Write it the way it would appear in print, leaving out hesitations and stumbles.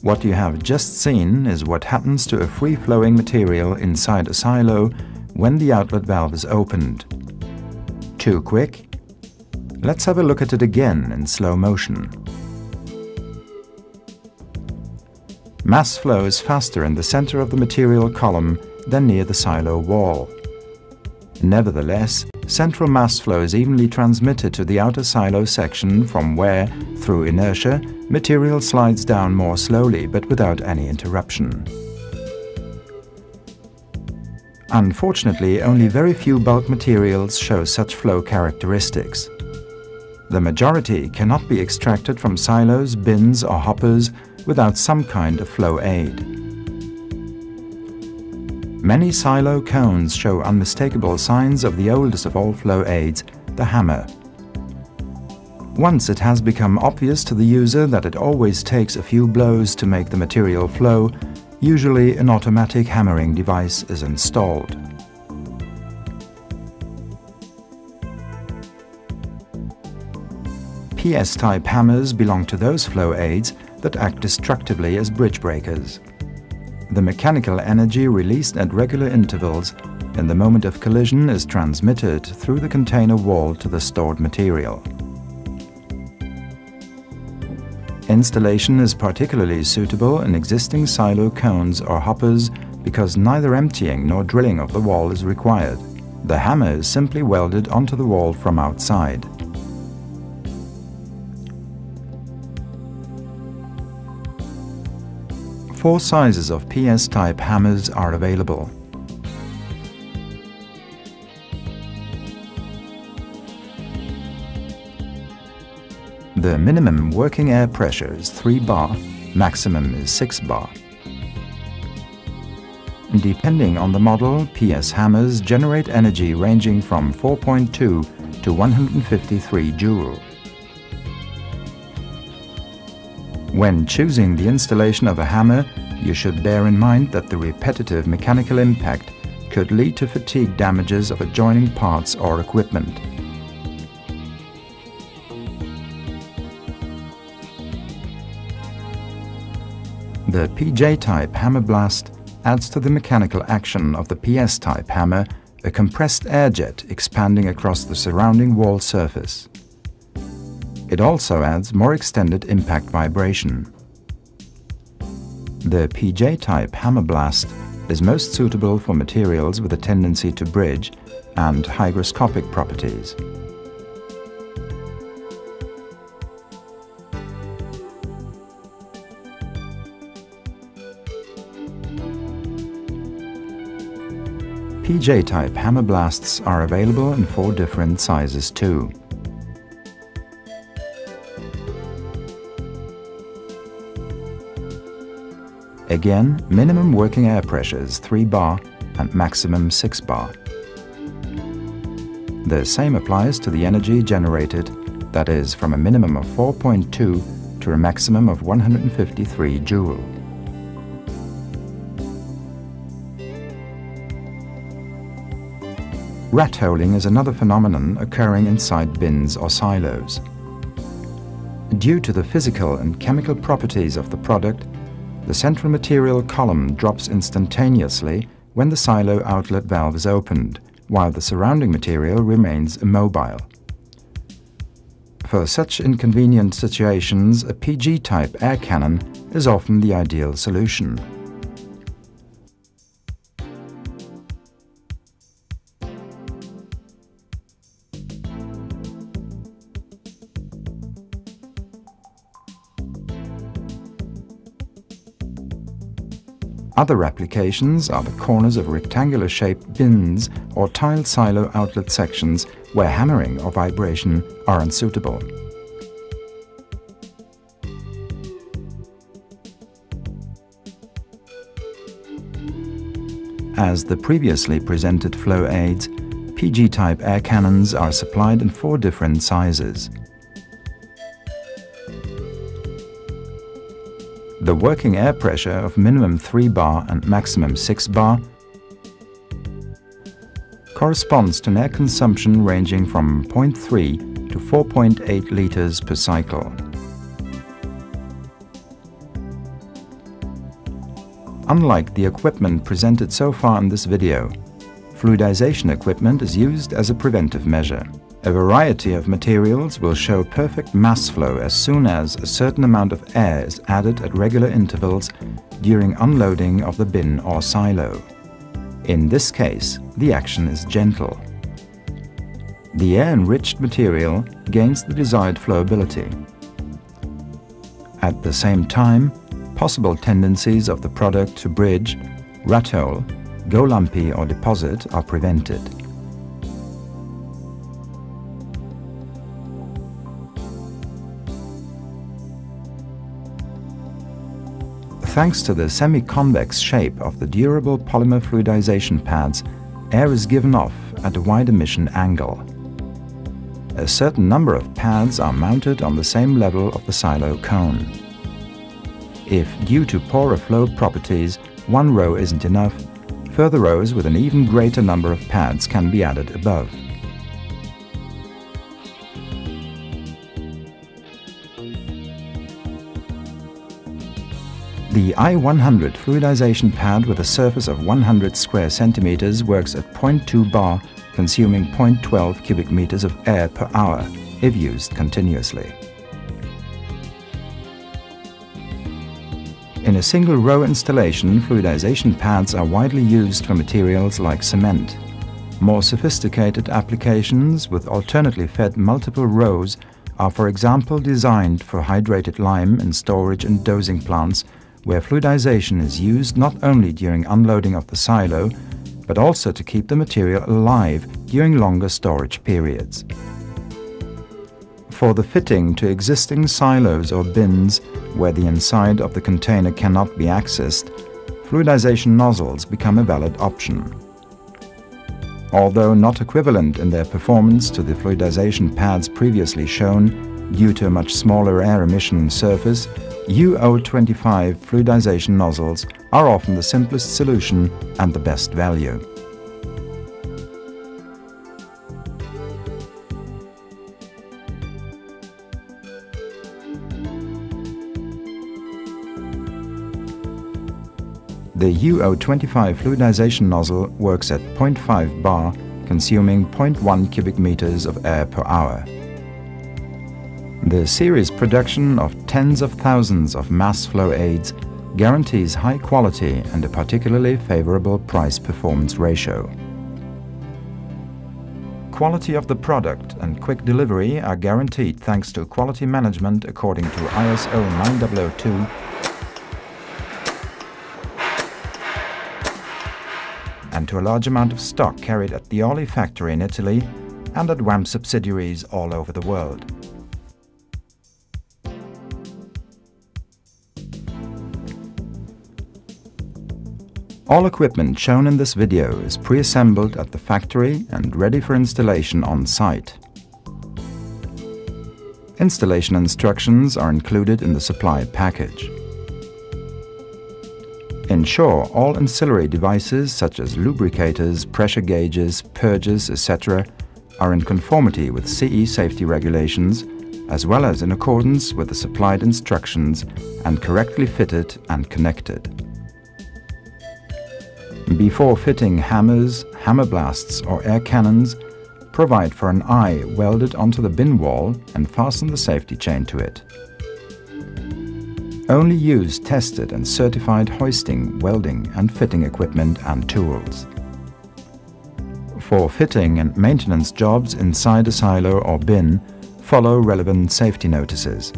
What you have just seen is what happens to a free-flowing material inside a silo when the outlet valve is opened. Too quick? Let's have a look at it again in slow motion. Mass flow is faster in the center of the material column than near the silo wall. Nevertheless, central mass flow is evenly transmitted to the outer silo section from where, through inertia, material slides down more slowly but without any interruption. Unfortunately, only very few bulk materials show such flow characteristics. The majority cannot be extracted from silos, bins or hoppers without some kind of flow aid. Many silo cones show unmistakable signs of the oldest of all flow aids, the hammer. Once it has become obvious to the user that it always takes a few blows to make the material flow, usually an automatic hammering device is installed. PS-type hammers belong to those flow aids that act destructively as bridge breakers. The mechanical energy released at regular intervals in the moment of collision is transmitted through the container wall to the stored material. Installation is particularly suitable in existing silo cones or hoppers because neither emptying nor drilling of the wall is required. The hammer is simply welded onto the wall from outside. Four sizes of PS-type hammers are available. The minimum working air pressure is 3 bar, maximum is 6 bar. Depending on the model, PS hammers generate energy ranging from 4.2 to 153 joule. When choosing the installation of a hammer, you should bear in mind that the repetitive mechanical impact could lead to fatigue damages of adjoining parts or equipment. The PJ-type hammer blast adds to the mechanical action of the PS-type hammer a compressed air jet expanding across the surrounding wall surface. It also adds more extended impact vibration. The PJ-type hammer blast is most suitable for materials with a tendency to bridge and hygroscopic properties. PJ-type hammer blasts are available in 4 different sizes too. Again, minimum working air pressure is 3 bar and maximum 6 bar. The same applies to the energy generated, that is, from a minimum of 4.2 to a maximum of 153 joule. Rat holing is another phenomenon occurring inside bins or silos. Due to the physical and chemical properties of the product, the central material column drops instantaneously when the silo outlet valve is opened, while the surrounding material remains immobile. For such inconvenient situations, a PG-type air cannon is often the ideal solution. Other applications are the corners of rectangular-shaped bins or tiled silo outlet sections where hammering or vibration are unsuitable. As the previously presented flow aids, PG-type air cannons are supplied in 4 different sizes. The working air pressure of minimum 3 bar and maximum 6 bar corresponds to an air consumption ranging from 0.3 to 4.8 liters per cycle. unlike the equipment presented so far in this video, fluidization equipment is used as a preventive measure. A variety of materials will show perfect mass flow as soon as a certain amount of air is added at regular intervals during unloading of the bin or silo. In this case, the action is gentle. The air-enriched material gains the desired flowability. At the same time, possible tendencies of the product to bridge, rat hole, go lumpy or deposit are prevented. Thanks to the semi-convex shape of the durable polymer fluidization pads, air is given off at a wide emission angle. A certain number of pads are mounted on the same level of the silo cone. If, due to poorer flow properties, one row isn't enough, further rows with an even greater number of pads can be added above. The I-100 fluidization pad with a surface of 100 square centimeters works at 0.2 bar, consuming 0.12 cubic meters of air per hour if used continuously. In a single row installation, fluidization pads are widely used for materials like cement. More sophisticated applications with alternately fed multiple rows are, for example, designed for hydrated lime in storage and dosing plants, where fluidization is used not only during unloading of the silo, but also to keep the material alive during longer storage periods. For the fitting to existing silos or bins where the inside of the container cannot be accessed, fluidization nozzles become a valid option. Although not equivalent in their performance to the fluidization pads previously shown due to a much smaller air emission surface, UO25 fluidization nozzles are often the simplest solution and the best value. The UO25 fluidization nozzle works at 0.5 bar, consuming 0.1 cubic meters of air per hour. The series production of tens of thousands of mass flow aids guarantees high quality and a particularly favorable price-performance ratio. Quality of the product and quick delivery are guaranteed thanks to quality management according to ISO 9002 and to a large amount of stock carried at the Orly factory in Italy and at WAMGROUP subsidiaries all over the world. All equipment shown in this video is pre-assembled at the factory and ready for installation on site. Installation instructions are included in the supply package. Ensure all ancillary devices such as lubricators, pressure gauges, purges, etc. are in conformity with CE safety regulations, as well as in accordance with the supplied instructions and correctly fitted and connected. Before fitting hammers, hammer blasts or air cannons, provide for an eye welded onto the bin wall and fasten the safety chain to it. Only use tested and certified hoisting, welding and fitting equipment and tools. For fitting and maintenance jobs inside a silo or bin, follow relevant safety notices.